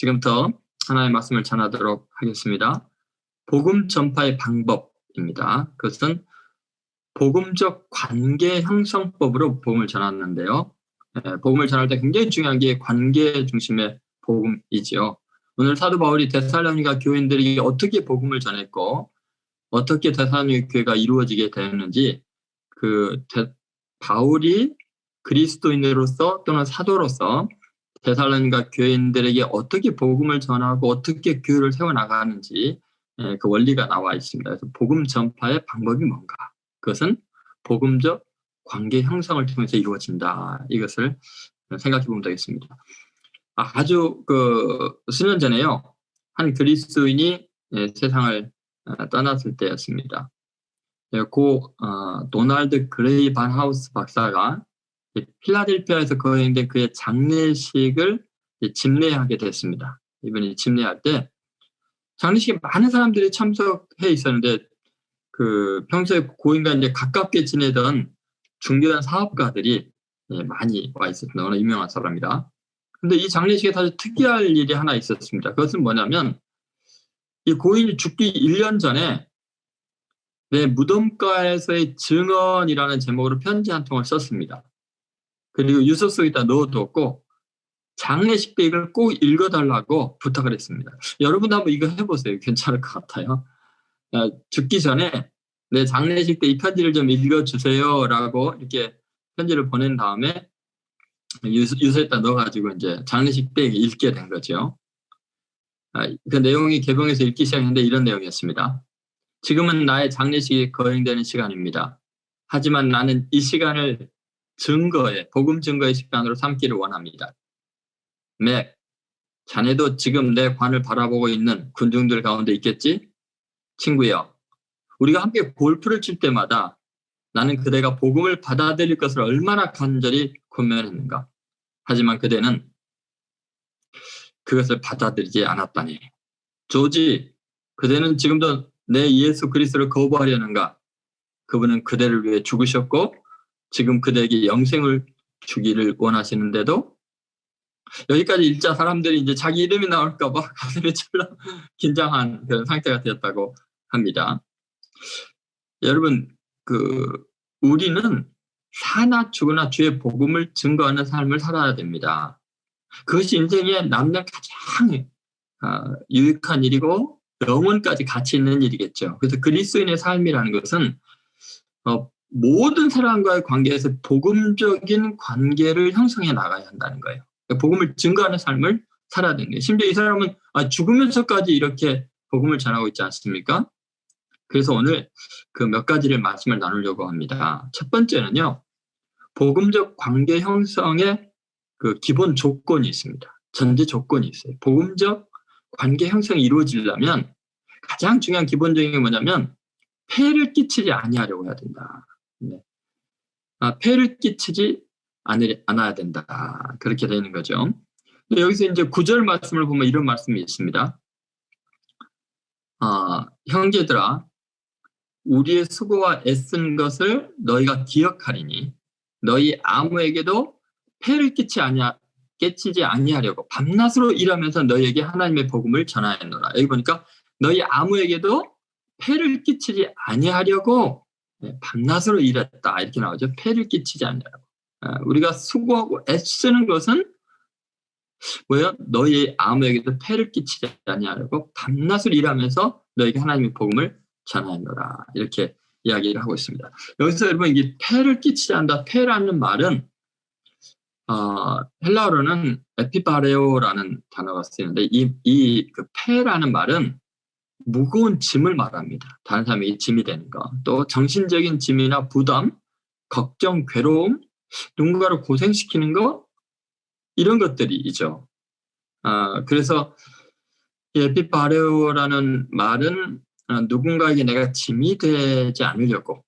지금부터 하나님의 말씀을 전하도록 하겠습니다. 복음 전파의 방법입니다. 그것은 복음적 관계 형성법으로 복음을 전하는데요. 복음을 전할 때 굉장히 중요한 게 관계 중심의 복음이지요. 오늘 사도 바울이 데살로니가 교인들에게 어떻게 복음을 전했고 어떻게 데살로니가 교회가 이루어지게 되었는지 바울이 그리스도인으로서 또는 사도로서 데살로니가 교인들에게 어떻게 복음을 전하고 어떻게 교회를 세워나가는지 그 원리가 나와 있습니다. 그래서 복음 전파의 방법이 뭔가? 그것은 복음적 관계 형성을 통해서 이루어진다. 이것을 생각해 보면 되겠습니다. 아주 수년 전에요. 한 그리스도인이 세상을 떠났을 때였습니다. 도널드 그레이 반 하우스 박사가 필라델피아에서 거행된 그의 장례식을 집례하게 됐습니다. 이번에 집례할 때 장례식에 많은 사람들이 참석해 있었는데 평소에 고인과 이제 가깝게 지내던 중요한 사업가들이 많이 와 있었습니다. 워낙 유명한 사람이라. 근데 이 장례식에 사실 특이할 일이 하나 있었습니다. 그것은 뭐냐면 이 고인이 죽기 1년 전에 내 무덤가에서의 증언이라는 제목으로 편지 한 통을 썼습니다. 그리고 유서 속에다 넣어두었고 장례식 때 이걸 꼭 읽어달라고 부탁을 했습니다. 여러분도 한번 이거 해보세요. 괜찮을 것 같아요. 죽기 전에 내 장례식 때 이 편지를 좀 읽어주세요 라고 이렇게 편지를 보낸 다음에 유서에다 넣어가지고 이제 장례식 때 읽게 된 거죠. 그 내용이 개봉해서 읽기 시작했는데 이런 내용이었습니다. 지금은 나의 장례식이 거행되는 시간입니다. 하지만 나는 이 시간을 복음 증거의 시간으로 삼기를 원합니다. 맥, 자네도 지금 내 관을 바라보고 있는 군중들 가운데 있겠지? 친구여, 우리가 함께 골프를 칠 때마다 나는 그대가 복음을 받아들일 것을 얼마나 간절히 권면했는가. 하지만 그대는 그것을 받아들이지 않았다니. 조지, 그대는 지금도 내 예수 그리스도를 거부하려는가? 그분은 그대를 위해 죽으셨고 지금 그대에게 영생을 주기를 원하시는데도. 여기까지 읽자 사람들이 이제 자기 이름이 나올까 봐 가슴이 철렁 긴장한 그런 상태가 되었다고 합니다. 여러분, 우리는 사나 죽으나 주의 복음을 증거하는 삶을 살아야 됩니다. 그것이 인생의 남는 가장 유익한 일이고 영혼까지 가치 있는 일이겠죠. 그래서 그리스도인의 삶이라는 것은 모든 사람과의 관계에서 복음적인 관계를 형성해 나가야 한다는 거예요. 복음을 증거하는 삶을 살아야 되는 거예요. 심지어 이 사람은 죽으면서까지 이렇게 복음을 전하고 있지 않습니까? 그래서 오늘 몇 가지를 말씀을 나누려고 합니다. 첫 번째는요, 복음적 관계 형성의 기본 조건이 있습니다. 전제 조건이 있어요. 복음적 관계 형성이 이루어지려면 가장 중요한 기본적인 게 뭐냐면 폐를 끼치지 아니하려고 해야 된다. 네. 폐를 끼치지 않아야 된다. 그렇게 되는 거죠. 근데 여기서 이제 9절 말씀을 보면 이런 말씀이 있습니다. 형제들아, 우리의 수고와 애쓴 것을 너희가 기억하리니 너희 아무에게도 폐를 끼치지 아니하려고 밤낮으로 일하면서 너희에게 하나님의 복음을 전하였노라. 여기 보니까 너희 아무에게도 폐를 끼치지 아니하려고 밤낮으로 일했다. 이렇게 나오죠. 폐를 끼치지 아니하려고. 우리가 수고하고 애쓰는 것은 뭐예요? 너희 아무에게도 폐를 끼치지 아니하려고 밤낮으로 일하면서 너희에게 하나님의 복음을 전하노라. 이렇게 이야기를 하고 있습니다. 여기서 여러분 이게 폐를 끼치지 않는다. 폐라는 말은 헬라어로는 에피바레오라는 단어가 쓰이는데 이 폐라는 말은 무거운 짐을 말합니다. 다른 사람에게 짐이 되는 거. 또 정신적인 짐이나 부담, 걱정, 괴로움, 누군가를 고생시키는 거 이런 것들이죠. 그래서 이 에피바레오라는 말은 누군가에게 내가 짐이 되지 않으려고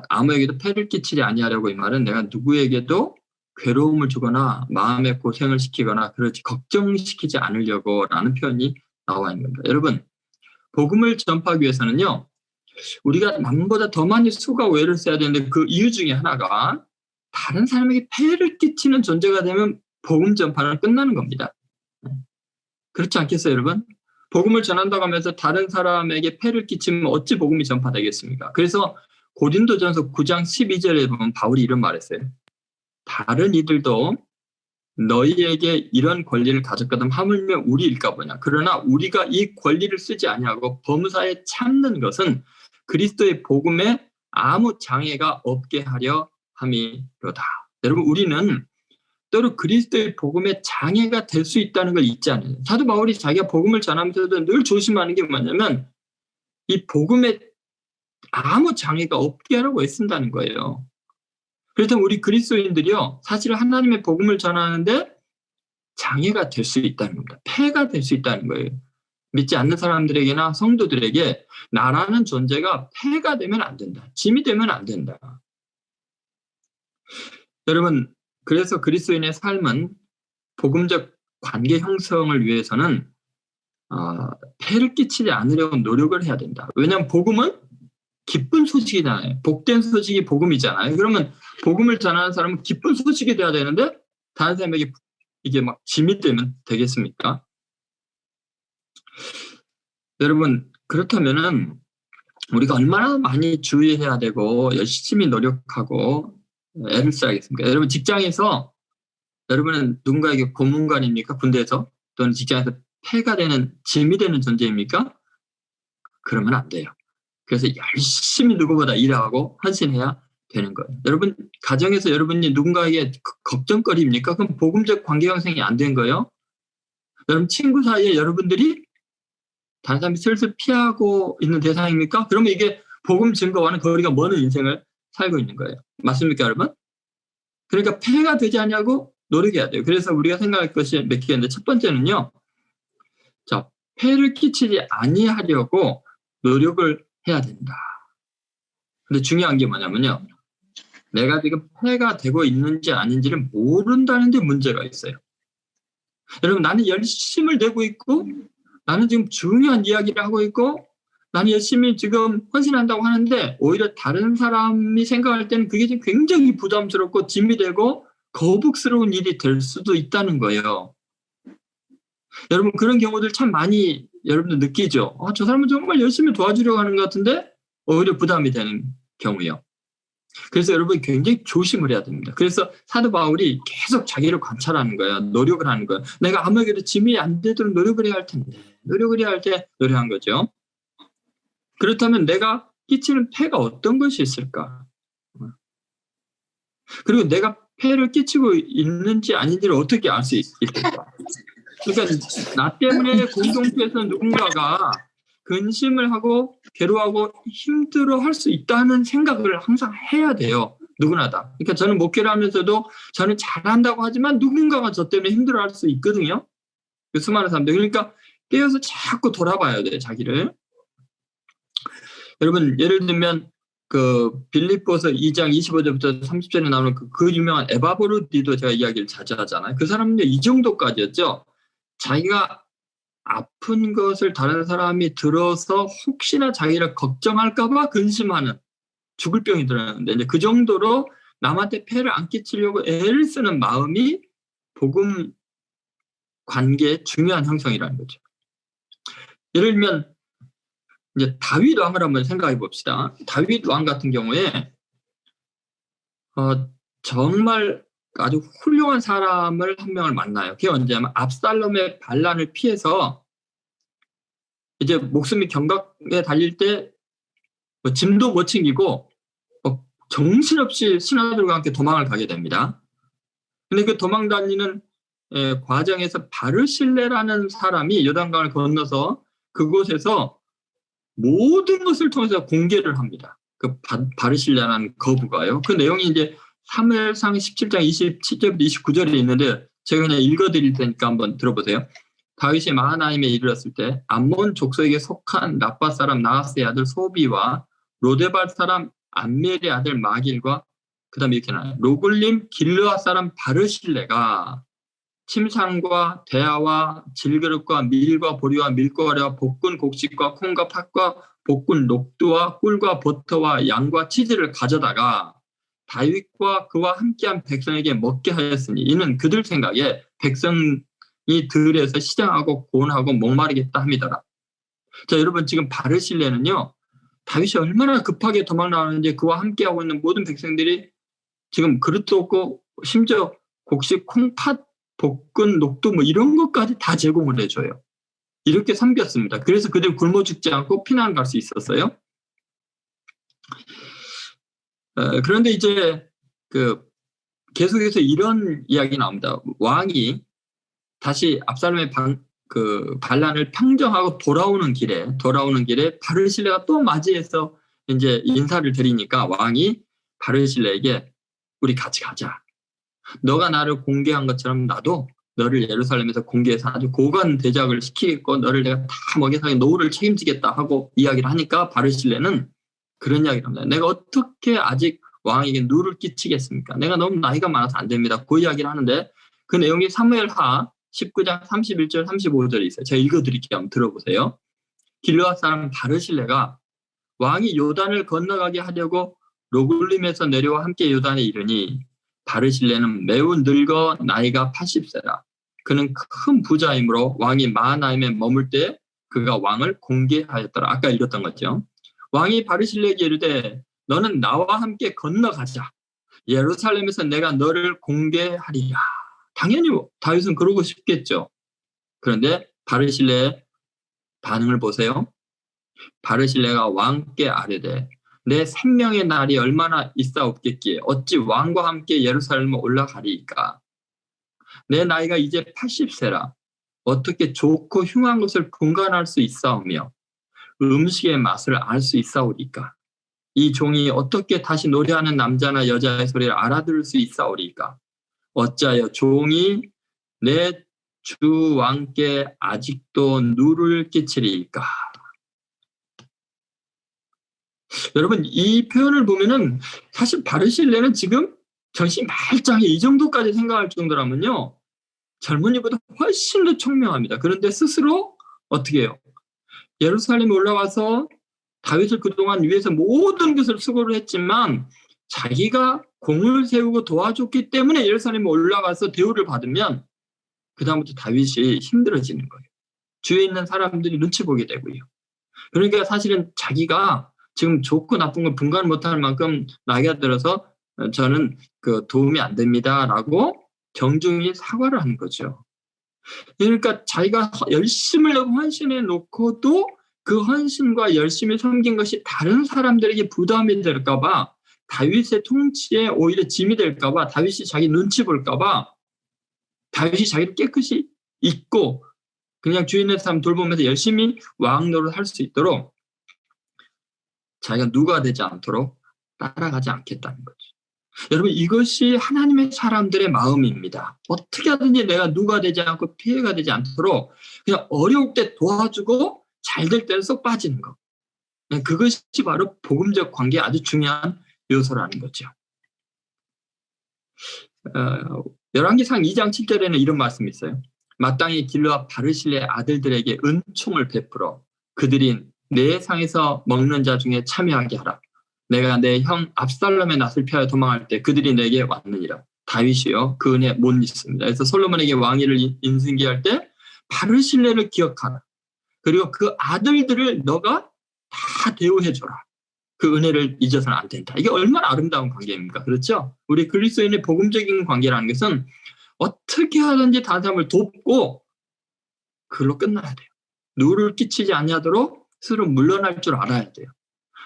아무에게도 폐를 끼치지 아니하려고 이 말은 내가 누구에게도 괴로움을 주거나 마음에 고생을 시키거나 그렇지 걱정시키지 않으려고 라는 표현이 나와 있는 겁니다. 여러분, 복음을 전파하기 위해서는요, 우리가 남보다 더 많이 수고하고 애를 써야 되는데 그 이유 중에 하나가 다른 사람에게 폐를 끼치는 존재가 되면 복음 전파는 끝나는 겁니다. 그렇지 않겠어요, 여러분? 복음을 전한다고 하면서 다른 사람에게 폐를 끼치면 어찌 복음이 전파되겠습니까? 그래서 고린도전서 9장 12절에 보면 바울이 이런 말했어요. 다른 이들도 너희에게 이런 권리를 가졌거든 하물며 우리일까 보냐. 그러나 우리가 이 권리를 쓰지 아니하고 범사에 참는 것은 그리스도의 복음에 아무 장애가 없게 하려 함이로다. 여러분, 우리는 때로 그리스도의 복음에 장애가 될 수 있다는 걸 잊지 않아요. 사도 바울이 자기가 복음을 전하면서도 늘 조심하는 게 뭐냐면 이 복음에 아무 장애가 없게 하라고 애쓴다는 거예요. 그렇다면 우리 그리스도인들이요, 사실 하나님의 복음을 전하는데 장애가 될 수 있다는 겁니다. 폐가 될 수 있다는 거예요. 믿지 않는 사람들에게나 성도들에게 나라는 존재가 폐가 되면 안 된다. 짐이 되면 안 된다. 여러분, 그래서 그리스도인의 삶은 복음적 관계 형성을 위해서는 폐를 끼치지 않으려고 노력을 해야 된다. 왜냐하면 복음은 기쁜 소식이잖아요. 복된 소식이 복음이잖아요. 그러면 복음을 전하는 사람은 기쁜 소식이 돼야 되는데 다른 사람에게 이게 막 짐이 되면 되겠습니까? 여러분, 그렇다면은 우리가 얼마나 많이 주의해야 되고 열심히 노력하고 애를 써야겠습니까? 여러분, 직장에서 여러분은 누군가에게 고문관입니까? 군대에서? 또는 직장에서 폐가 되는, 짐이 되는 존재입니까? 그러면 안 돼요. 그래서 열심히 누구보다 일하고 헌신해야 되는 거예요. 여러분, 가정에서 여러분이 누군가에게 걱정거리입니까? 그럼 복음적 관계 형성이 안 된 거예요. 여러분, 친구 사이에 여러분들이 다른 사람이 슬슬 피하고 있는 대상입니까? 그러면 이게 복음 증거와는 거리가 먼 인생을 살고 있는 거예요. 맞습니까, 여러분? 그러니까 폐가 되지 않냐고 노력해야 돼요. 그래서 우리가 생각할 것이 몇 개가 있는데, 첫 번째는요, 자, 폐를 끼치지 아니하려고 노력을 해야 된다. 근데 중요한 게 뭐냐면요, 내가 지금 폐가 되고 있는지 아닌지를 모른다는 데 문제가 있어요. 여러분, 나는 열심을 내고 있고, 나는 지금 중요한 이야기를 하고 있고, 나는 열심히 지금 헌신한다고 하는데, 오히려 다른 사람이 생각할 때는 그게 지금 굉장히 부담스럽고 짐이 되고 거북스러운 일이 될 수도 있다는 거예요. 여러분, 그런 경우들 참 많이 여러분들 느끼죠? 저 사람은 정말 열심히 도와주려고 하는 것 같은데 오히려 부담이 되는 경우요. 그래서 여러분 굉장히 조심을 해야 됩니다. 그래서 사도 바울이 계속 자기를 관찰하는 거예요. 노력을 하는 거예요. 내가 아무에게도 짐이 안 되도록 노력을 해야 할 텐데, 노력을 해야 할 때 노력한 거죠. 그렇다면 내가 끼치는 폐가 어떤 것이 있을까? 그리고 내가 폐를 끼치고 있는지 아닌지를 어떻게 알 수 있을까? 그러니까 나 때문에 공동체에서 누군가가 근심을 하고 괴로워하고 힘들어할 수 있다는 생각을 항상 해야 돼요. 누구나 다. 그러니까 저는 목회를 하면서도 저는 잘한다고 하지만 누군가가 저 때문에 힘들어할 수 있거든요. 그 수많은 사람들. 그러니까 깨어서 자꾸 돌아봐야 돼요, 자기를. 여러분, 예를 들면 그 빌립보서 2장 25절부터 30절에 나오는 그 유명한 에바브로디도 제가 이야기를 자주 하잖아요. 그 사람은요, 이 정도까지였죠. 자기가 아픈 것을 다른 사람이 들어서 혹시나 자기를 걱정할까봐 근심하는, 죽을 병이 들었는데 이제 그 정도로 남한테 폐를 안 끼치려고 애를 쓰는 마음이 복음 관계의 중요한 형성이라는 거죠. 예를 들면 이제 다윗 왕을 한번 생각해 봅시다. 다윗 왕 같은 경우에 정말 아주 훌륭한 사람을 한 명을 만나요. 그게 언제냐면 압살롬의 반란을 피해서 이제 목숨이 경각에 달릴 때 짐도 못 챙기고 정신없이 신하들과 함께 도망을 가게 됩니다. 근데 그 도망 다니는 과정에서 바르실레라는 사람이 요단강을 건너서 그곳에서 모든 것을 통해서 공개를 합니다. 그 바르실레라는 거부가요. 그 내용이 이제 사무엘상 17장 27절부터 29절에 있는데 제가 그냥 읽어드릴 테니까 한번 들어보세요. 다윗이 마하나임에 이르렀을 때 암몬 족속에게 속한 라빠 사람 나하스의 아들 소비와 로데발 사람 암멜의 아들 마길과 그 다음에 이렇게 나와요. 로글림 길르아 사람 바르실레가 침상과 대야와 질그릇과 밀과 보리와 밀가루와 볶은 곡식과 콩과 팥과 볶은 녹두와 꿀과 버터와 양과 치즈를 가져다가 다윗과 그와 함께한 백성에게 먹게 하였으니 이는 그들 생각에 백성 들에서 시장하고 고온하고 목마르겠다 함이더라. 자, 여러분 지금 바르실레는요, 다윗이 얼마나 급하게 도망 나오는지 그와 함께하고 있는 모든 백성들이 지금 그릇도 없고 심지어 곡식, 콩팥, 볶은 녹두 뭐 이런 것까지 다 제공을 해줘요. 이렇게 섬겼습니다. 그래서 그들 굶어 죽지 않고 피난 갈 수 있었어요. 그런데 이제 계속해서 이런 이야기 나옵니다. 왕이 다시 압살롬의 반란을 평정하고 돌아오는 길에 바르실레가 또 맞이해서 이제 인사를 드리니까 왕이 바르실레에게 우리 같이 가자. 너가 나를 공개한 것처럼 나도 너를 예루살렘에서 공개해서 아주 고관 대작을 시키겠고 너를 내가 다 먹여서 노후를 책임지겠다 하고 이야기를 하니까 바르실레는 그런 이야기를 합니다. 내가 어떻게 아직 왕에게 누를 끼치겠습니까? 내가 너무 나이가 많아서 안 됩니다. 그 이야기를 하는데 그 내용이 사무엘하 19장 31절 35절에 있어요. 제가 읽어드릴게요. 한번 들어보세요. 길르앗 사람 바르실레가 왕이 요단을 건너가게 하려고 로굴림에서 내려와 함께 요단에 이르니 바르실레는 매우 늙어 나이가 80세라. 그는 큰 부자이므로 왕이 마하나임에 머물 때 그가 왕을 공개하였더라. 아까 읽었던 거죠. 왕이 바르실레에게 이르되 너는 나와 함께 건너가자. 예루살렘에서 내가 너를 공개하리라. 당연히 다윗은 그러고 싶겠죠. 그런데 바르실레의 반응을 보세요. 바르실레가 왕께 아뢰되 내 생명의 날이 얼마나 있사옵겠기에 어찌 왕과 함께 예루살렘에 올라가리이까. 내 나이가 이제 80세라. 어떻게 좋고 흉한 것을 분간할 수 있사오며 음식의 맛을 알 수 있사오리까. 이 종이 어떻게 다시 노래하는 남자나 여자의 소리를 알아들을 수 있사오리까. 어찌하여 종이 내 주 왕께 아직도 누를 끼치리이까. 여러분 이 표현을 보면은 사실 바르실레는 지금 정신 말짱해 이 정도까지 생각할 정도라면요 젊은이보다 훨씬 더 총명합니다. 그런데 스스로 어떻게 해요? 예루살렘에 올라와서 다윗을 그동안 위해서 모든 것을 수고를 했지만 자기가 공을 세우고 도와줬기 때문에 예루살렘에 올라가서 대우를 받으면 그 다음부터 다윗이 힘들어지는 거예요. 주위에 있는 사람들이 눈치 보게 되고요. 그러니까 사실은 자기가 지금 좋고 나쁜 걸 분간 못할 만큼 나이가 들어서 저는 도움이 안 됩니다라고 정중히 사과를 하는 거죠. 그러니까 자기가 열심을 내고 헌신해 놓고도 그 헌신과 열심히 섬긴 것이 다른 사람들에게 부담이 될까 봐 다윗의 통치에 오히려 짐이 될까 봐 다윗이 자기 눈치 볼까 봐 다윗이 자기를 깨끗이 잊고 그냥 주위 있는 사람 돌보면서 열심히 왕 노릇을 할 수 있도록 자기가 누가 되지 않도록 따라가지 않겠다는 거죠. 여러분 이것이 하나님의 사람들의 마음입니다. 어떻게 하든지 내가 누가 되지 않고 피해가 되지 않도록 그냥 어려울 때 도와주고 잘 될 때는 쏙 빠지는 거. 그것이 바로 복음적 관계의 아주 중요한 요소라는 거죠. 열왕기상 2장 7절에는 이런 말씀이 있어요. 마땅히 길르앗 바르실레의 아들들에게 은총을 베풀어 그들이 내 상에서 먹는 자 중에 참여하게 하라. 내가 내 형 압살롬의 낯을 피하여 도망할 때 그들이 내게 왔느니라. 다윗이요 그 은혜 못 잊습니다. 그래서 솔로몬에게 왕위를 인승기할 때 바르실레를 기억하라. 그리고 그 아들들을 너가 다 대우해줘라. 그 은혜를 잊어서는 안 된다. 이게 얼마나 아름다운 관계입니까? 그렇죠? 우리 그리스도인의 복음적인 관계라는 것은 어떻게 하든지 다른 사람을 돕고 그걸로 끝나야 돼요. 누를 끼치지 아니하도록 스스로 물러날 줄 알아야 돼요.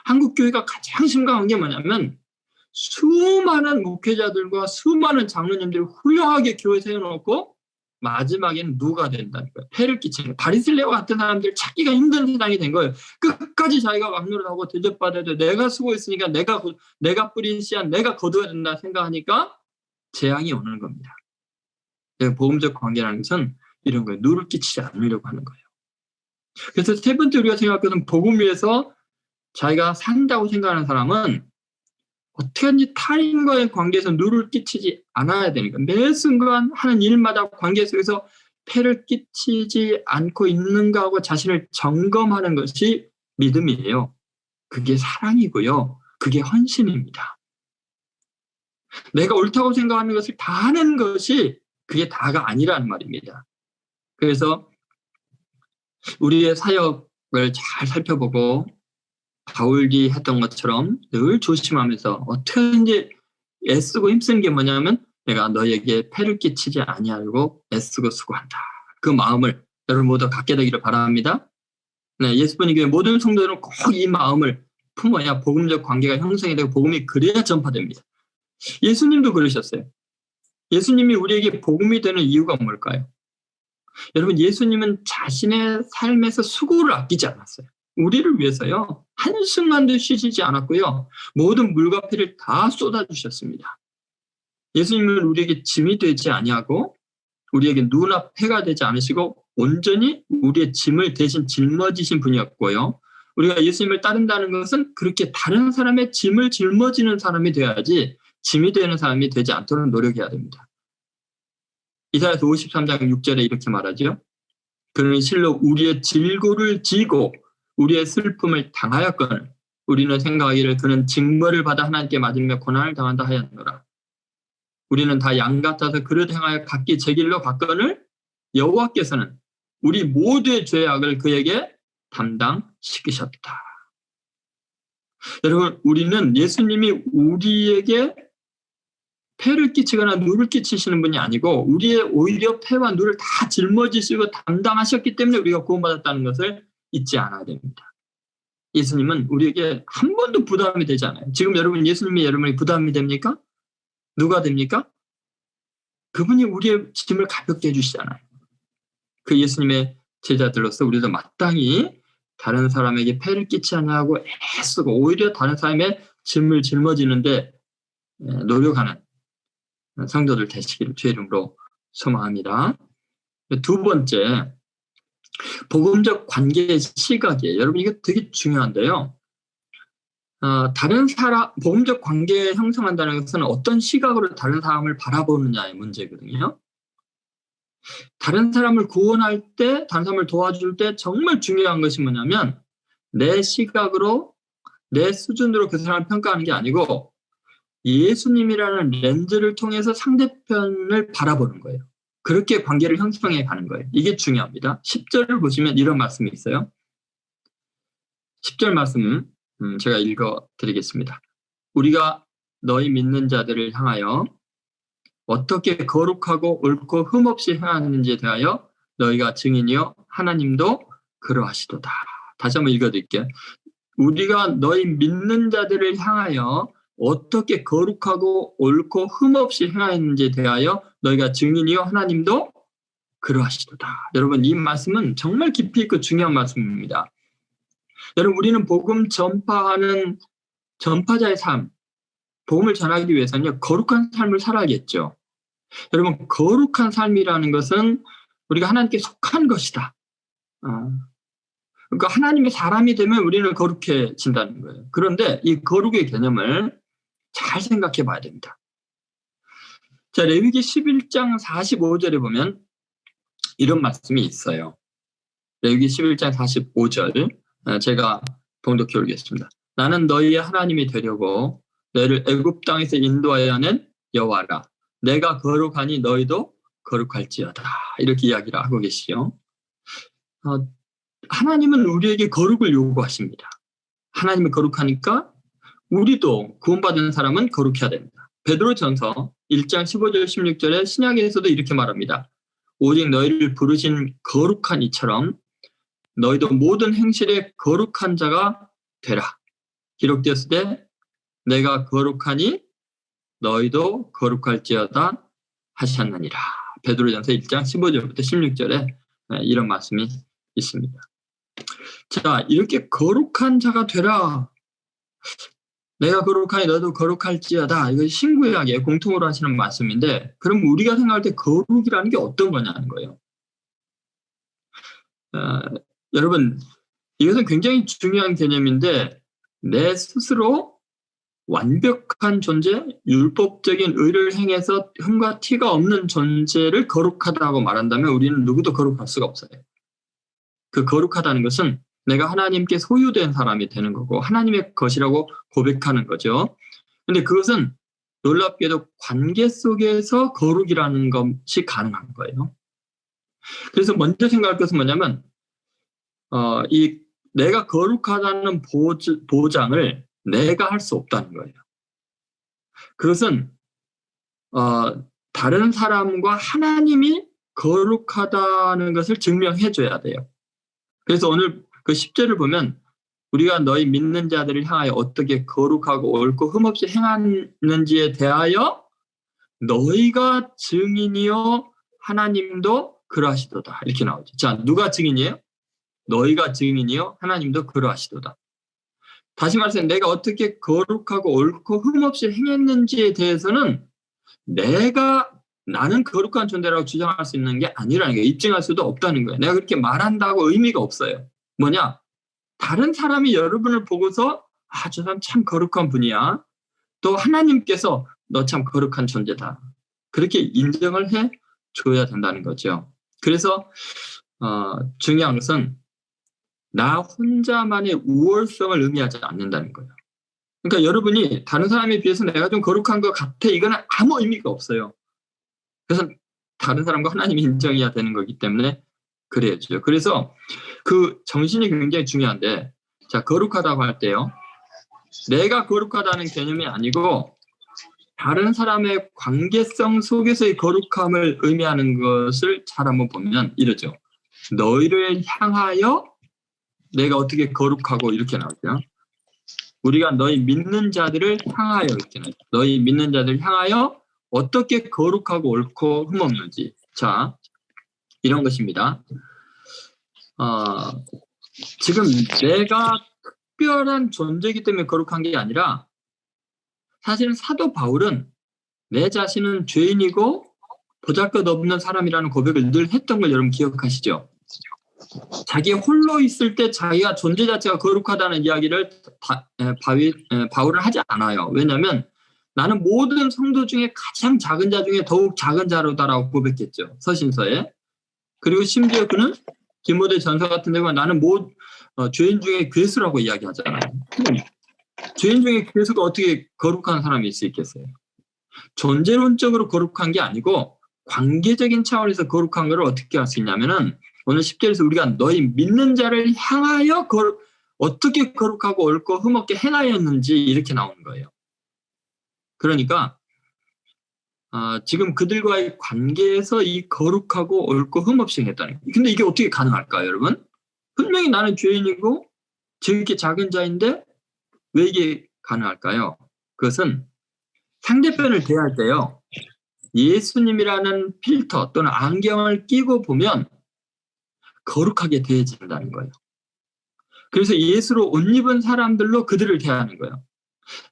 한국 교회가 가장 심각한 게 뭐냐면 수많은 목회자들과 수많은 장로님들이 훌륭하게 교회 세워놓고 마지막에는 누가 된다는 거예요. 폐를 끼치는 거예요. 바리새인과 같은 사람들 찾기가 힘든 세상이 된 거예요. 끝까지 자기가 왕노릇하고 대접받아도 내가 수고했으니까 내가 뿌린 씨앗 내가 거둬야 된다 생각하니까 재앙이 오는 겁니다. 복음적 관계라는 것은 이런 거예요. 누를 끼치지 않으려고 하는 거예요. 그래서 세 번째 우리가 생각하는 복음 위에서 자기가 산다고 생각하는 사람은 어떻게든지 타인과의 관계에서 누를 끼치지 않아야 되니까 매 순간 하는 일마다 관계 속에서 폐를 끼치지 않고 있는가 하고 자신을 점검하는 것이 믿음이에요. 그게 사랑이고요. 그게 헌신입니다. 내가 옳다고 생각하는 것을 다 하는 것이 그게 다가 아니라는 말입니다. 그래서 우리의 사역을 잘 살펴보고 바울이 했던 것처럼 늘 조심하면서 어떻게든지 애쓰고 힘쓰는 게 뭐냐면 내가 너에게 폐를 끼치지 아니하려고 애쓰고 수고한다. 그 마음을 여러분 모두 갖게 되기를 바랍니다. 네, 예수분이 교회 모든 성도들은 꼭 이 마음을 품어야 복음적 관계가 형성이 되고 복음이 그래야 전파됩니다. 예수님도 그러셨어요. 예수님이 우리에게 복음이 되는 이유가 뭘까요? 여러분, 예수님은 자신의 삶에서 수고를 아끼지 않았어요. 우리를 위해서요. 한순간도 쉬시지 않았고요. 모든 물과 피를 다 쏟아주셨습니다. 예수님은 우리에게 짐이 되지 아니하고 우리에게 눈앞 패가 되지 않으시고 온전히 우리의 짐을 대신 짊어지신 분이었고요. 우리가 예수님을 따른다는 것은 그렇게 다른 사람의 짐을 짊어지는 사람이 되어야지 짐이 되는 사람이 되지 않도록 노력해야 됩니다. 이사야서 53장 6절에 이렇게 말하죠. 그는 실로 우리의 질고를 지고 우리의 슬픔을 당하였거늘 우리는 생각하기를 그는 징벌을 받아 하나님께 맞으며 고난을 당한다 하였노라. 우리는 다 양 같아서 그릇 행하여 각기 제 길로 갔거늘 여호와께서는 우리 모두의 죄악을 그에게 담당시키셨다. 여러분, 우리는 예수님이 우리에게 폐를 끼치거나 누를 끼치시는 분이 아니고 우리의 오히려 폐와 누를 다 짊어지시고 담당하셨기 때문에 우리가 구원받았다는 것을 잊지 않아야 됩니다. 예수님은 우리에게 한 번도 부담이 되지 않아요. 지금 여러분 예수님이 여러분이 부담이 됩니까? 누가 됩니까? 그분이 우리의 짐을 가볍게 해주시잖아요. 그 예수님의 제자들로서 우리도 마땅히 다른 사람에게 폐를 끼치지 않냐고 애쓰고 오히려 다른 사람의 짐을 짊어지는데 노력하는 성도들 되시기를 주의 이름으로 소망합니다. 두 번째, 복음적 관계의 시각이에요. 여러분 이게 되게 중요한데요. 다른 사람, 복음적 관계 형성한다는 것은 어떤 시각으로 다른 사람을 바라보느냐의 문제거든요. 다른 사람을 구원할 때, 다른 사람을 도와줄 때 정말 중요한 것이 뭐냐면 내 시각으로, 내 수준으로 그 사람을 평가하는 게 아니고 예수님이라는 렌즈를 통해서 상대편을 바라보는 거예요. 그렇게 관계를 형성해 가는 거예요. 이게 중요합니다. 10절을 보시면 이런 말씀이 있어요. 10절 말씀 제가 읽어드리겠습니다. 우리가 너희 믿는 자들을 향하여 어떻게 거룩하고 옳고 흠없이 행하는지에 대하여 너희가 증인이요 하나님도 그러하시도다. 다시 한번 읽어드릴게요. 우리가 너희 믿는 자들을 향하여 어떻게 거룩하고 옳고 흠없이 행하는지에 대하여 너희가 증인이요 하나님도 그러하시도다. 여러분 이 말씀은 정말 깊이 있고 중요한 말씀입니다. 여러분 우리는 복음 전파하는 전파자의 삶, 복음을 전하기 위해서는 거룩한 삶을 살아야겠죠. 여러분 거룩한 삶이라는 것은 우리가 하나님께 속한 것이다. 그러니까 하나님의 사람이 되면 우리는 거룩해진다는 거예요. 그런데 이 거룩의 개념을 잘 생각해 봐야 됩니다. 자, 레위기 11장 45절에 보면 이런 말씀이 있어요. 레위기 11장 45절 제가 봉독해 올리겠습니다. 나는 너희의 하나님이 되려고 너희를 애굽 땅에서 인도하여 낸 여호와라. 내가 거룩하니 너희도 거룩할지어다. 이렇게 이야기를 하고 계시죠. 하나님은 우리에게 거룩을 요구하십니다. 하나님이 거룩하니까 우리도 구원받은 사람은 거룩해야 됩니다. 베드로전서 1장 15절 16절에 신약에서도 이렇게 말합니다. 오직 너희를 부르신 거룩한 이처럼 너희도 모든 행실에 거룩한 자가 되라. 기록되었을 때 내가 거룩하니 너희도 거룩할지어다 하셨느니라. 베드로전서 1장 15절부터 16절에 이런 말씀이 있습니다. 자, 이렇게 거룩한 자가 되라. 내가 거룩하니 너도 거룩할지어다. 이거 신구약에 공통으로 하시는 말씀인데 그럼 우리가 생각할 때 거룩이라는 게 어떤 거냐는 거예요. 여러분 이것은 굉장히 중요한 개념인데 내 스스로 완벽한 존재, 율법적인 의를 행해서 흠과 티가 없는 존재를 거룩하다고 말한다면 우리는 누구도 거룩할 수가 없어요. 그 거룩하다는 것은 내가 하나님께 소유된 사람이 되는 거고 하나님의 것이라고 고백하는 거죠. 그런데 그것은 놀랍게도 관계 속에서 거룩이라는 것이 가능한 거예요. 그래서 먼저 생각할 것은 뭐냐면 이 내가 거룩하다는 보장을 내가 할 수 없다는 거예요. 그것은 다른 사람과 하나님이 거룩하다는 것을 증명해 줘야 돼요. 그래서 오늘 그 10절을 보면 우리가 너희 믿는 자들을 향하여 어떻게 거룩하고 옳고 흠없이 행하는지에 대하여 너희가 증인이요 하나님도 그러하시도다. 이렇게 나오죠. 자, 누가 증인이에요? 너희가 증인이요 하나님도 그러하시도다. 다시 말해서 내가 어떻게 거룩하고 옳고 흠없이 행했는지에 대해서는 나는 거룩한 존재라고 주장할 수 있는 게 아니라는 거예요. 입증할 수도 없다는 거예요. 내가 그렇게 말한다고 의미가 없어요. 뭐냐? 다른 사람이 여러분을 보고서 저 사람 참 거룩한 분이야. 또 하나님께서 너 참 거룩한 존재다. 그렇게 인정을 해줘야 된다는 거죠. 그래서 중요한 것은 나 혼자만의 우월성을 의미하지 않는다는 거예요. 그러니까 여러분이 다른 사람에 비해서 내가 좀 거룩한 것 같아. 이거는 아무 의미가 없어요. 그래서 다른 사람과 하나님이 인정해야 되는 거기 때문에 그래야죠. 그래서 그 정신이 굉장히 중요한데, 자, 거룩하다고 할 때요. 내가 거룩하다는 개념이 아니고 다른 사람의 관계성 속에서의 거룩함을 의미하는 것을 잘 한번 보면 이러죠. 너희를 향하여 내가 어떻게 거룩하고 이렇게 나오죠. 우리가 너희 믿는 자들을 향하여 이렇게 나오죠. 너희 믿는 자들을 향하여 어떻게 거룩하고 옳고 흠없는지. 자, 이런 것입니다. 지금 내가 특별한 존재이기 때문에 거룩한 게 아니라 사실은 사도 바울은 내 자신은 죄인이고 보잘것없는 사람이라는 고백을 늘 했던 걸 여러분 기억하시죠? 자기 홀로 있을 때 자기가 존재 자체가 거룩하다는 이야기를 바울은 하지 않아요. 왜냐하면 나는 모든 성도 중에 가장 작은 자 중에 더욱 작은 자로다라고 고백했죠. 서신서에. 그리고 심지어 그는 디모데 전서 같은 데 보면 나는 죄인 중에 괴수라고 이야기하잖아요. 죄인 중에 괴수가 어떻게 거룩한 사람이 있을 수 있겠어요? 존재론적으로 거룩한 게 아니고 관계적인 차원에서 거룩한 걸 어떻게 할 수 있냐면은 오늘 10절에서 우리가 너희 믿는 자를 향하여 어떻게 거룩하고 옳고 흠없게 행하였는지 이렇게 나오는 거예요. 그러니까 지금 그들과의 관계에서 이 거룩하고 옳고 흠없이 행했다는 거예요. 근데 이게 어떻게 가능할까요, 여러분? 분명히 나는 죄인이고 저렇게 작은 자인데 왜 이게 가능할까요? 그것은 상대편을 대할 때요. 예수님이라는 필터 또는 안경을 끼고 보면 거룩하게 대해진다는 거예요. 그래서 예수로 옷 입은 사람들로 그들을 대하는 거예요.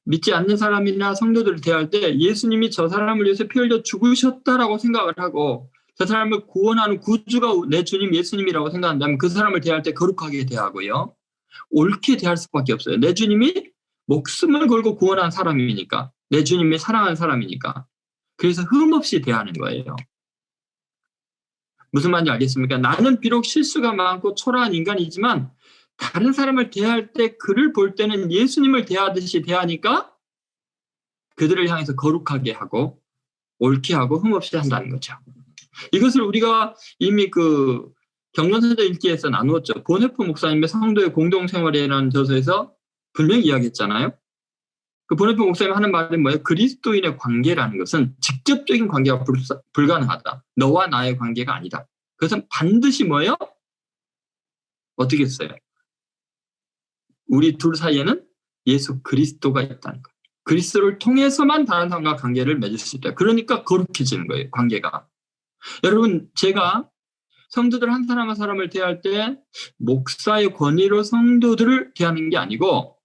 믿지 않는 사람이나 성도들을 대할 때 예수님이 저 사람을 위해서 피 흘려 죽으셨다라고 생각을 하고 저 사람을 구원하는 구주가 내 주님 예수님이라고 생각한다면 그 사람을 대할 때 거룩하게 대하고요. 옳게 대할 수밖에 없어요. 내 주님이 목숨을 걸고 구원한 사람이니까. 내 주님이 사랑하는 사람이니까. 그래서 흠없이 대하는 거예요. 무슨 말인지 알겠습니까? 나는 비록 실수가 많고 초라한 인간이지만 다른 사람을 대할 때 그를 볼 때는 예수님을 대하듯이 대하니까 그들을 향해서 거룩하게 하고 옳게 하고 흠없이 한다는 거죠. 이것을 우리가 이미 그 경건선자 읽기에서 나누었죠. 보네프 목사님의 성도의 공동생활이라는 저서에서 분명히 이야기했잖아요. 그 보네프 목사님 하는 말은 뭐예요? 그리스도인의 관계라는 것은 직접적인 관계가 불가능하다. 너와 나의 관계가 아니다. 그것은 반드시 뭐예요? 어떻게 했어요? 우리 둘 사이에는 예수 그리스도가 있다는 거예요. 그리스도를 통해서만 다른 사람과 관계를 맺을 수 있다. 그러니까 거룩해지는 거예요, 관계가. 여러분, 제가 성도들 한 사람 한 사람을 대할 때 목사의 권위로 성도들을 대하는 게 아니고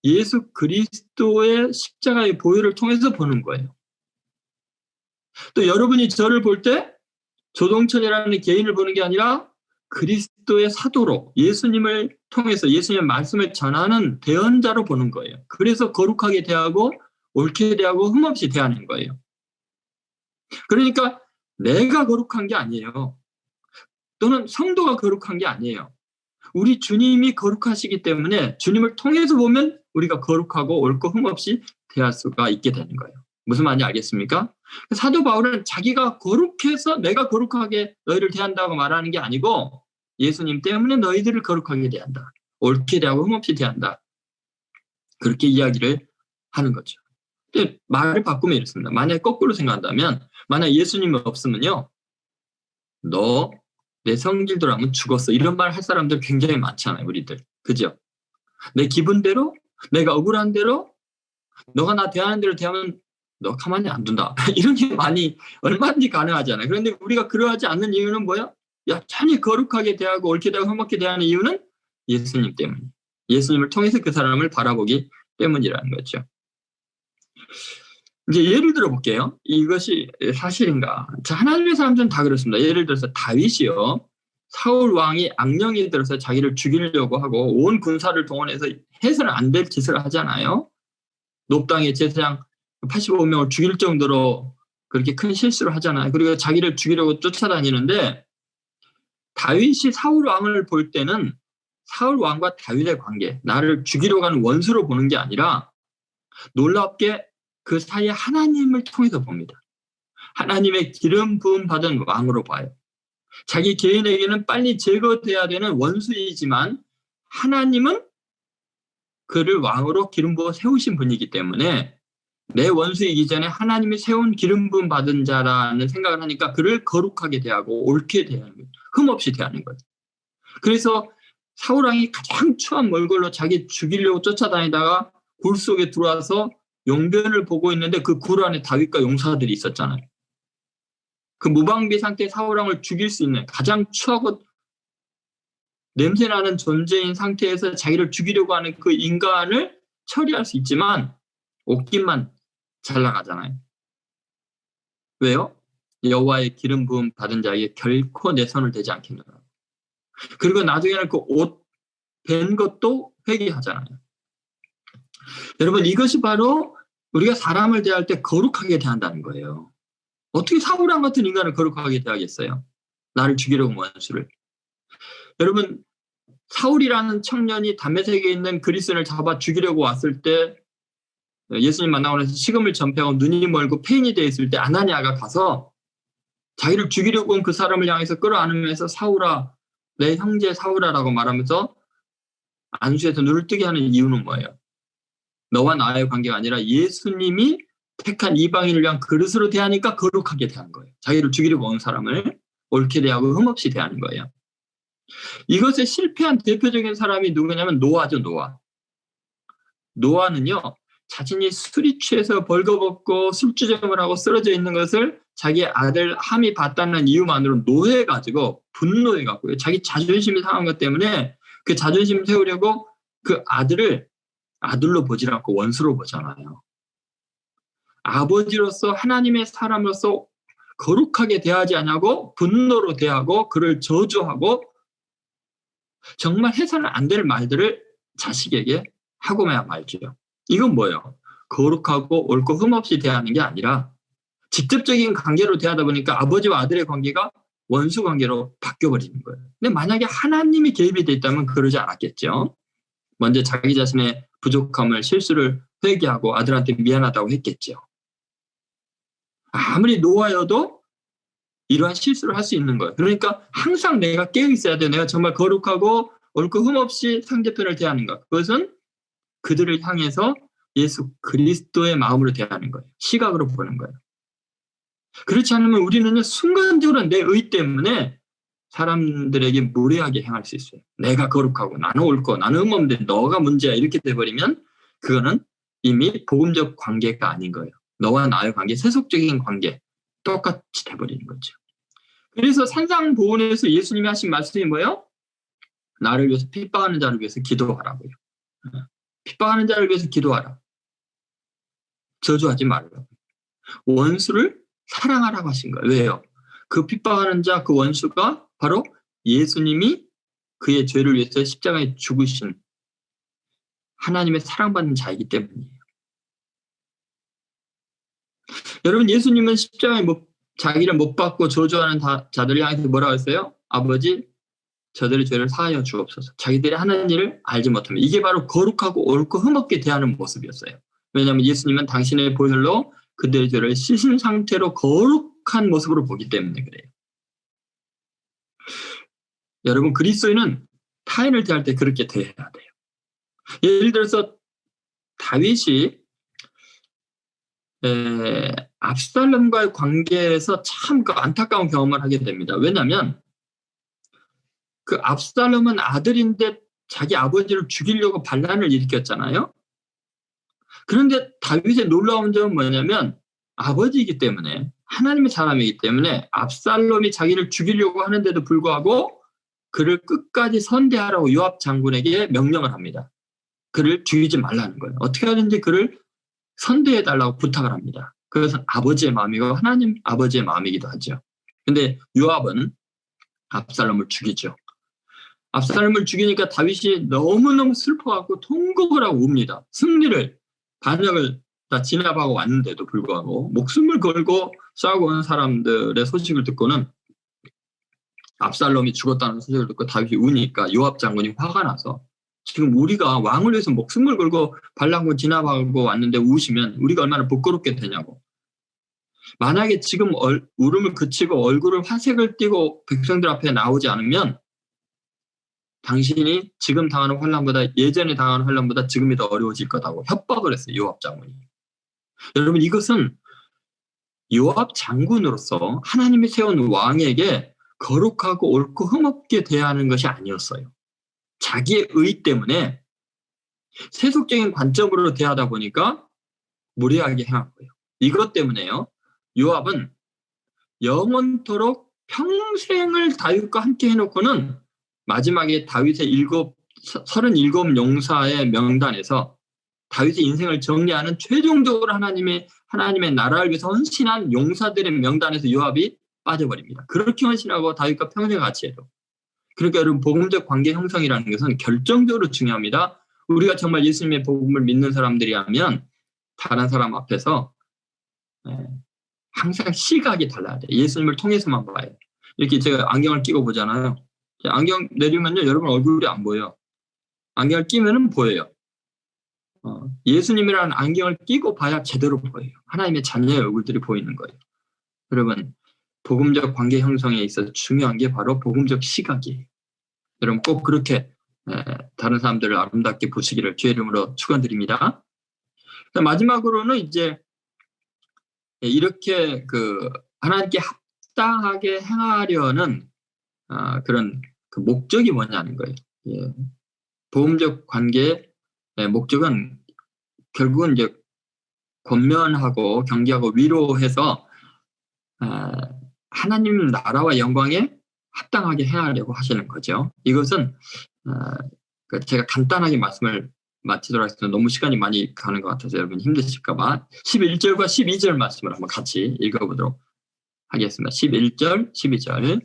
예수 그리스도의 십자가의 보혈을 통해서 보는 거예요. 또 여러분이 저를 볼 때 조동천이라는 개인을 보는 게 아니라 그리스도의 사도로 예수님을 통해서 예수님의 말씀을 전하는 대언자로 보는 거예요. 그래서 거룩하게 대하고 옳게 대하고 흠없이 대하는 거예요. 그러니까 내가 거룩한 게 아니에요. 또는 성도가 거룩한 게 아니에요. 우리 주님이 거룩하시기 때문에 주님을 통해서 보면 우리가 거룩하고 옳고 흠없이 대할 수가 있게 되는 거예요. 무슨 말인지 알겠습니까? 사도 바울은 자기가 거룩해서 내가 거룩하게 너희를 대한다고 말하는 게 아니고 예수님 때문에 너희들을 거룩하게 대한다. 옳게 대하고 흠없이 대한다. 그렇게 이야기를 하는 거죠. 근데 말을 바꾸면 이렇습니다. 만약에 거꾸로 생각한다면 만약 예수님이 없으면요. 너 내 성질대로라면 죽었어. 이런 말 할 사람들 굉장히 많잖아요. 우리들. 그죠? 내 기분대로 내가 억울한 대로 너가 나 대하는 대로 대하면 너 가만히 안 둔다. 이런 게 많이 얼마든지 가능하잖아요. 그런데 우리가 그러하지 않는 이유는 뭐야? 여전히 거룩하게 대하고 옳게 대하고 흠없게 대하는 이유는 예수님 때문에. 예수님을 통해서 그 사람을 바라보기 때문이라는 거죠. 이제 예를 들어 볼게요. 이것이 사실인가? 자, 하나님의 사람들은 다 그렇습니다. 예를 들어서 다윗이요. 사울 왕이 악령이 들어서 자기를 죽이려고 하고 온 군사를 동원해서 해서는 안 될 짓을 하잖아요. 높당의 제사장 85명을 죽일 정도로 그렇게 큰 실수를 하잖아요. 그리고 자기를 죽이려고 쫓아다니는데 다윗이 사울 왕을 볼 때는 사울 왕과 다윗의 관계, 나를 죽이려고 하는 원수로 보는 게 아니라 놀랍게 그 사이에 하나님을 통해서 봅니다. 하나님의 기름 부음 받은 왕으로 봐요. 자기 개인에게는 빨리 제거돼야 되는 원수이지만 하나님은 그를 왕으로 기름 부어 세우신 분이기 때문에 내 원수이기 전에 하나님이 세운 기름 부음 받은 자라는 생각을 하니까 그를 거룩하게 대하고 옳게 대하는 거예요. 흠없이 대하는 거예요. 그래서 사울왕이 가장 추한 몰골로 자기 죽이려고 쫓아다니다가 굴 속에 들어와서 용변을 보고 있는데 그 굴 안에 다윗과 용사들이 있었잖아요. 그 무방비 상태의 사울왕을 죽일 수 있는 가장 추하고 냄새나는 존재인 상태에서 자기를 죽이려고 하는 그 인간을 처리할 수 있지만 옷깃만 잘 나가잖아요. 왜요? 여호와의 기름 부음 받은 자에게 결코 내 손을 대지 않겠노라. 그리고 나중에는 그 옷 벤 것도 회개하잖아요. 여러분 이것이 바로 우리가 사람을 대할 때 거룩하게 대한다는 거예요. 어떻게 사울왕 같은 인간을 거룩하게 대하겠어요? 나를 죽이려고 원수를. 여러분 사울이라는 청년이 다메섹에 있는 그리스도인을 잡아 죽이려고 왔을 때 예수님 만나고 나서 식음을 전폐하고 눈이 멀고 폐인이 되어 있을 때 아나니아가 가서 자기를 죽이려고 온 그 사람을 향해서 끌어안으면서 사울아 내 형제 사울아라고 말하면서 안수에서 눈을 뜨게 하는 이유는 뭐예요? 너와 나의 관계가 아니라 예수님이 택한 이방인을 위한 그릇으로 대하니까 거룩하게 대한 거예요. 자기를 죽이려고 온 사람을 옳게 대하고 흠없이 대하는 거예요. 이것에 실패한 대표적인 사람이 누구냐면 노아죠. 노아는요. 자신이 술이 취해서 벌거벗고 술주정을 하고 쓰러져 있는 것을 자기 아들 함이 봤다는 이유만으로 노해가지고 분노해갖고요. 자기 자존심이 상한 것 때문에 그 자존심 세우려고 그 아들을 아들로 보지 않고 원수로 보잖아요. 아버지로서 하나님의 사람으로서 거룩하게 대하지 않냐고 분노로 대하고 그를 저주하고 정말 해서는 안 될 말들을 자식에게 하고만 말죠. 이건 뭐예요? 거룩하고 옳고 흠없이 대하는 게 아니라 직접적인 관계로 대하다 보니까 아버지와 아들의 관계가 원수 관계로 바뀌어버리는 거예요. 근데 만약에 하나님이 개입이 돼 있다면 그러지 않았겠죠. 먼저 자기 자신의 부족함을 실수를 회개하고 아들한테 미안하다고 했겠죠. 아무리 노아여도 이러한 실수를 할 수 있는 거예요. 그러니까 항상 내가 깨어 있어야 돼. 내가 정말 거룩하고 옳고 흠없이 상대편을 대하는 것. 그것은 그들을 향해서 예수 그리스도의 마음으로 대하는 거예요. 시각으로 보는 거예요. 그렇지 않으면 우리는 순간적으로 내 의 때문에 사람들에게 무례하게 행할 수 있어요. 내가 거룩하고 나는 옳고 나는 흠없는데 너가 문제야 이렇게 돼버리면 그거는 이미 복음적 관계가 아닌 거예요. 너와 나의 관계, 세속적인 관계 똑같이 돼버리는 거죠. 그래서 산상보훈에서 예수님이 하신 말씀이 뭐예요? 나를 위해서 핍박하는 자를 위해서 기도하라고요. 핍박하는 자를 위해서 기도하라. 저주하지 말라고. 원수를 사랑하라고 하신 거예요. 왜요? 그 핍박하는 자, 그 원수가 바로 예수님이 그의 죄를 위해서 십자가에 죽으신 하나님의 사랑받는 자이기 때문이에요. 여러분 예수님은 십자가에 자기를 못 받고 저주하는 자들을 향해서 뭐라고 했어요? 아버지 저들의 죄를 사하여 주옵소서. 자기들이 하는 일을 알지 못하면 이게 바로 거룩하고 옳고 흠없게 대하는 모습이었어요. 왜냐하면 예수님은 당신의 보혈로 그들의 죄를 씻은 상태로 거룩한 모습으로 보기 때문에 그래요. 여러분, 그리스도인은 타인을 대할 때 그렇게 대해야 돼요. 예를 들어서 다윗이 압살롬과의 관계에서 참 그 안타까운 경험을 하게 됩니다. 왜냐하면 그 압살롬은 아들인데 자기 아버지를 죽이려고 반란을 일으켰잖아요. 그런데 다윗의 놀라운 점은 뭐냐면 아버지이기 때문에, 하나님의 사람이기 때문에 압살롬이 자기를 죽이려고 하는데도 불구하고 그를 끝까지 선대하라고 요압 장군에게 명령을 합니다. 그를 죽이지 말라는 거예요. 어떻게 하든지 그를 선대해달라고 부탁을 합니다. 그것은 아버지의 마음이고 하나님 아버지의 마음이기도 하죠. 근데 요압은 압살롬을 죽이죠. 압살롬을 죽이니까 다윗이 너무너무 슬퍼하고 통곡을 하고 웁니다. 승리를, 반역을 다 진압하고 왔는데도 불구하고 목숨을 걸고 싸우고 온 사람들의 소식을 듣고는, 압살롬이 죽었다는 소식을 듣고 다윗이 우니까 요압 장군이 화가 나서, 지금 우리가 왕을 위해서 목숨을 걸고 반란군 진압하고 왔는데 우시면 우리가 얼마나 부끄럽게 되냐고. 만약에 지금 울음을 그치고 얼굴을 화색을 띠고 백성들 앞에 나오지 않으면 당신이 지금 당하는 환난보다, 예전에 당하는 환난보다 지금이 더 어려워질 거다고 협박을 했어요. 요압 장군이. 여러분, 이것은 요압 장군으로서 하나님이 세운 왕에게 거룩하고 옳고 흠없게 대하는 것이 아니었어요. 자기의 의 때문에 세속적인 관점으로 대하다 보니까 무례하게 행한 거예요. 이것 때문에요, 요압은 영원토록 평생을 다윗과 함께 해놓고는 마지막에 다윗의 37 용사의 명단에서 다윗의 인생을 정리하는, 최종적으로 하나님의 나라를 위해서 헌신한 용사들의 명단에서 요압이 빠져버립니다. 그렇게 헌신하고 다윗과 평생 같이 해도. 그러니까 여러분, 복음적 관계 형성이라는 것은 결정적으로 중요합니다. 우리가 정말 예수님의 복음을 믿는 사람들이라면 다른 사람 앞에서 항상 시각이 달라야 돼요. 예수님을 통해서만 봐요. 이렇게 제가 안경을 끼고 보잖아요. 안경 내리면요, 여러분 얼굴이 안 보여요. 안경을 끼면은 보여요. 예수님이라는 안경을 끼고 봐야 제대로 보여요. 하나님의 자녀의 얼굴들이 보이는 거예요. 여러분, 복음적 관계 형성에 있어서 중요한 게 바로 복음적 시각이에요. 여러분, 꼭 그렇게 다른 사람들을 아름답게 보시기를 주의 이름으로 축원드립니다. 마지막으로는 이제 이렇게 하나님께 합당하게 행하려는 그런 그 목적이 뭐냐는 거예요. 예. 복음적 관계의 목적은 결국은 이제 권면하고 경계하고 위로해서 하나님 나라와 영광에 합당하게 행하려고 하시는 거죠. 이것은 제가 간단하게 말씀을 마치도록 하겠습니다. 너무 시간이 많이 가는 것 같아서 여러분 힘드실까 봐 11절과 12절 말씀을 한번 같이 읽어보도록 하겠습니다. 11절, 12절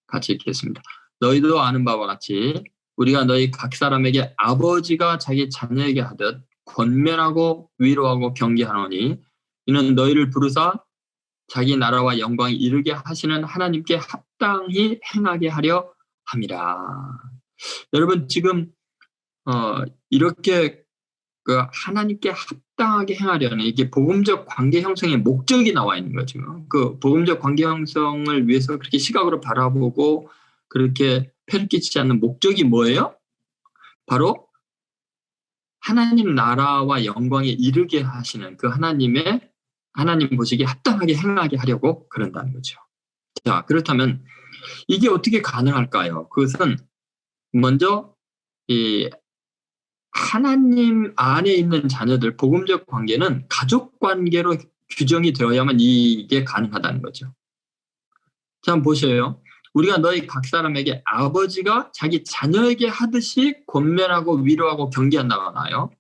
같이 읽겠습니다. 너희도 아는 바와 같이 우리가 너희 각 사람에게 아버지가 자기 자녀에게 하듯 권면하고 위로하고 경계하노니, 이는 너희를 부르사 자기 나라와 영광에 이르게 하시는 하나님께 합당히 행하게 하려 함이라. 여러분, 지금 이렇게 하나님께 합당하게 행하려는, 이게 복음적 관계 형성의 목적이 나와 있는 거죠. 그 복음적 관계 형성을 위해서 그렇게 시각으로 바라보고 그렇게 폐를 끼치지 않는 목적이 뭐예요? 바로 하나님 나라와 영광에 이르게 하시는 그 하나님 보시기에 합당하게 행하게 하려고 그런다는 거죠. 자, 그렇다면 이게 어떻게 가능할까요? 그것은 먼저 이 하나님 안에 있는 자녀들, 복음적 관계는 가족 관계로 규정이 되어야만 이게 가능하다는 거죠. 자, 한번 보세요. 우리가 너희 각 사람에게 아버지가 자기 자녀에게 하듯이 권면하고 위로하고 경계한다고 하나요?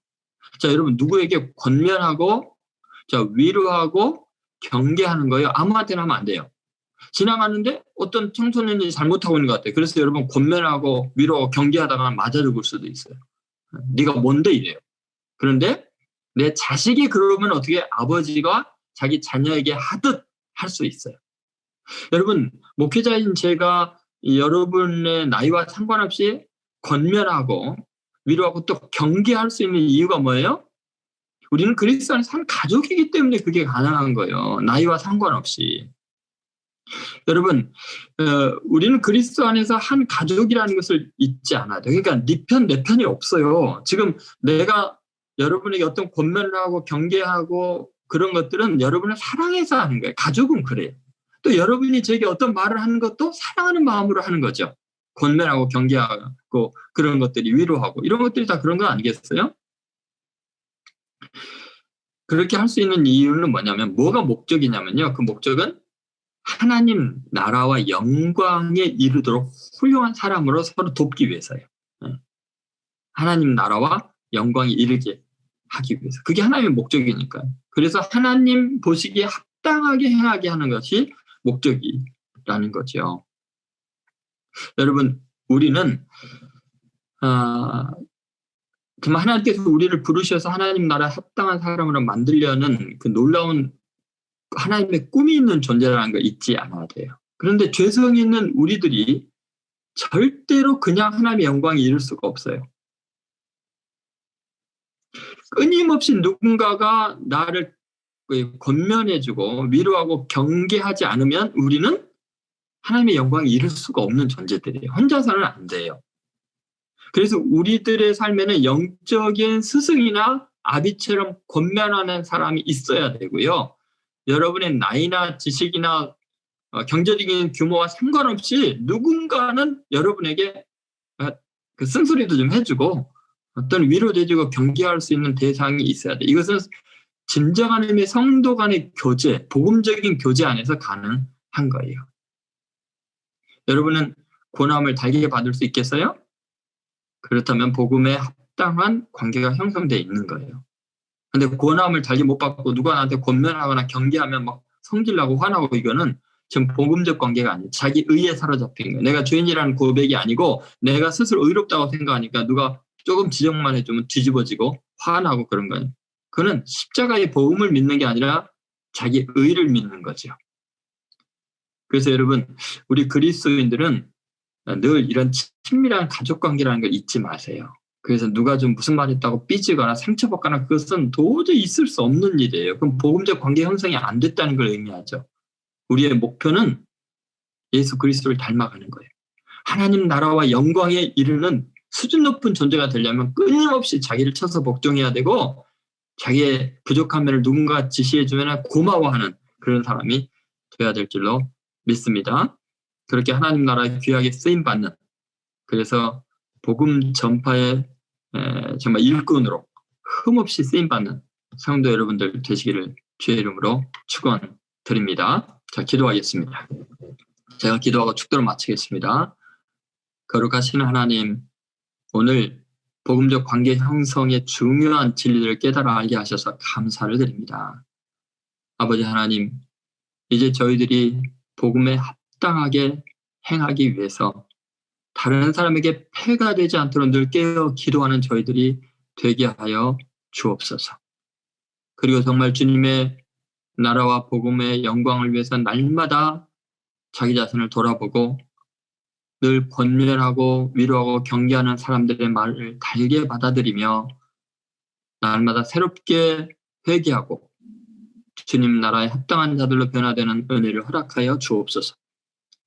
자, 여러분, 누구에게 권면하고 위로하고 경계하는 거예요? 아무한테나 하면 안 돼요. 지나가는데 어떤 청소년이 잘못하고 있는 것 같아요. 그래서 여러분, 권면하고 위로하고 경계하다가 맞아 죽을 수도 있어요. 네가 뭔데 이래요. 그런데 내 자식이 그러면 어떻게 아버지가 자기 자녀에게 하듯 할 수 있어요. 여러분, 목회자인 제가 여러분의 나이와 상관없이 권면하고 위로하고 또 경계할 수 있는 이유가 뭐예요? 우리는 그리스도 안에서 한 가족이기 때문에 그게 가능한 거예요. 나이와 상관없이. 여러분, 우리는 그리스도 안에서 한 가족이라는 것을 잊지 않아야 돼요. 그러니까 네 편, 내 편이 없어요. 지금 내가 여러분에게 어떤 권면을 하고 경계하고 그런 것들은 여러분을 사랑해서 하는 거예요. 가족은 그래요. 또 여러분이 제게 어떤 말을 하는 것도 사랑하는 마음으로 하는 거죠. 권면하고 경계하고 그런 것들이 위로하고 이런 것들이 다 그런 거 아니겠어요? 그렇게 할 수 있는 이유는 뭐냐면 뭐가 목적이냐면요. 그 목적은 하나님 나라와 영광에 이르도록 훌륭한 사람으로 서로 돕기 위해서예요. 하나님 나라와 영광에 이르게 하기 위해서. 그게 하나님의 목적이니까요. 그래서 하나님 보시기에 합당하게 행하게 하는 것이 목적이라는 거죠. 여러분, 우리는 정말 하나님께서 우리를 부르셔서 하나님 나라에 합당한 사람으로 만들려는 그 놀라운 하나님의 꿈이 있는 존재라는 걸 잊지 않아야 돼요. 그런데 죄성이 있는 우리들이 절대로 그냥 하나님의 영광에 이를 수가 없어요. 끊임없이 누군가가 나를 권면해주고 위로하고 경계하지 않으면 우리는 하나님의 영광에 이를 수가 없는 존재들이에요. 혼자서는 안 돼요. 그래서 우리들의 삶에는 영적인 스승이나 아비처럼 권면하는 사람이 있어야 되고요. 여러분의 나이나 지식이나 경제적인 규모와 상관없이 누군가는 여러분에게 그 쓴소리도 좀 해주고 어떤 위로해주고 경계할 수 있는 대상이 있어야 돼. 이것은 진정한 의미의 성도 간의 교제, 복음적인 교제 안에서 가능한 거예요. 여러분은 고난을 달게 받을 수 있겠어요? 그렇다면 복음에 합당한 관계가 형성되어 있는 거예요. 근데 고난을 달게 못 받고 누가 나한테 권면하거나 경계하면 막 성질나고 화나고 이거는 지금 복음적 관계가 아니에요. 자기 의에 사로잡힌 거예요. 내가 죄인이라는 고백이 아니고 내가 스스로 의롭다고 생각하니까 누가 조금 지적만 해주면 뒤집어지고 화나고 그런 거예요. 그는 십자가의 복음을 믿는 게 아니라 자기 의를 믿는 거죠. 그래서 여러분, 우리 그리스도인들은 늘 이런 친밀한 가족관계라는 걸 잊지 마세요. 그래서 누가 좀 무슨 말 했다고 삐지거나 상처받거나 그것은 도저히 있을 수 없는 일이에요. 그럼 복음적 관계 형성이 안 됐다는 걸 의미하죠. 우리의 목표는 예수 그리스도를 닮아가는 거예요. 하나님 나라와 영광에 이르는 수준 높은 존재가 되려면 끊임없이 자기를 쳐서 복종해야 되고 자기의 부족한 면을 누군가 지시해주면 고마워하는 그런 사람이 되어야 될 줄로 믿습니다. 그렇게 하나님 나라에 귀하게 쓰임받는, 그래서 복음 전파의 정말 일꾼으로 흠없이 쓰임받는 성도 여러분들 되시기를 주의 이름으로 축원드립니다. 자, 기도하겠습니다. 제가 기도하고 축도를 마치겠습니다. 거룩하신 하나님, 오늘 복음적 관계 형성의 중요한 진리들을 깨달아 알게 하셔서 감사를 드립니다. 아버지 하나님, 이제 저희들이 복음에 합당하게 행하기 위해서 다른 사람에게 폐가 되지 않도록 늘 깨어 기도하는 저희들이 되게 하여 주옵소서. 그리고 정말 주님의 나라와 복음의 영광을 위해서 날마다 자기 자신을 돌아보고 늘 권면하고 위로하고 경계하는 사람들의 말을 달게 받아들이며 날마다 새롭게 회개하고 주님 나라에 합당한 자들로 변화되는 은혜를 허락하여 주옵소서.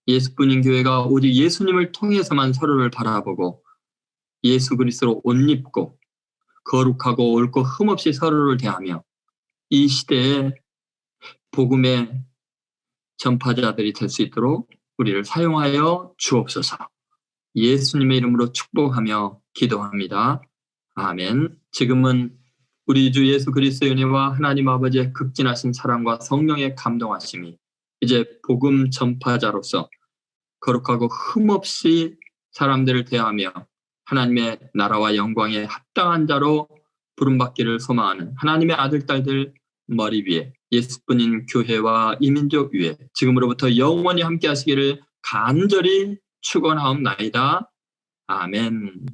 예수뿐인 교회가 오직 예수님을 통해서만 서로를 바라보고 예수 그리스도로 옷 입고 거룩하고 옳고 흠없이 서로를 대하며 이 시대에 복음의 전파자들이 될 수 있도록 우리를 사용하여 주옵소서. 예수님의 이름으로 축복하며 기도합니다. 아멘. 지금은 우리 주 예수 그리스도의 은혜와 하나님 아버지의 극진하신 사랑과 성령의 감동하심이 이제 복음 전파자로서 거룩하고 흠없이 사람들을 대하며 하나님의 나라와 영광에 합당한 자로 부름받기를 소망하는 하나님의 아들, 딸들 머리 위에 예수뿐인 교회와 이민족 위에 지금으로부터 영원히 함께 하시기를 간절히 축원하옵나이다. 아멘.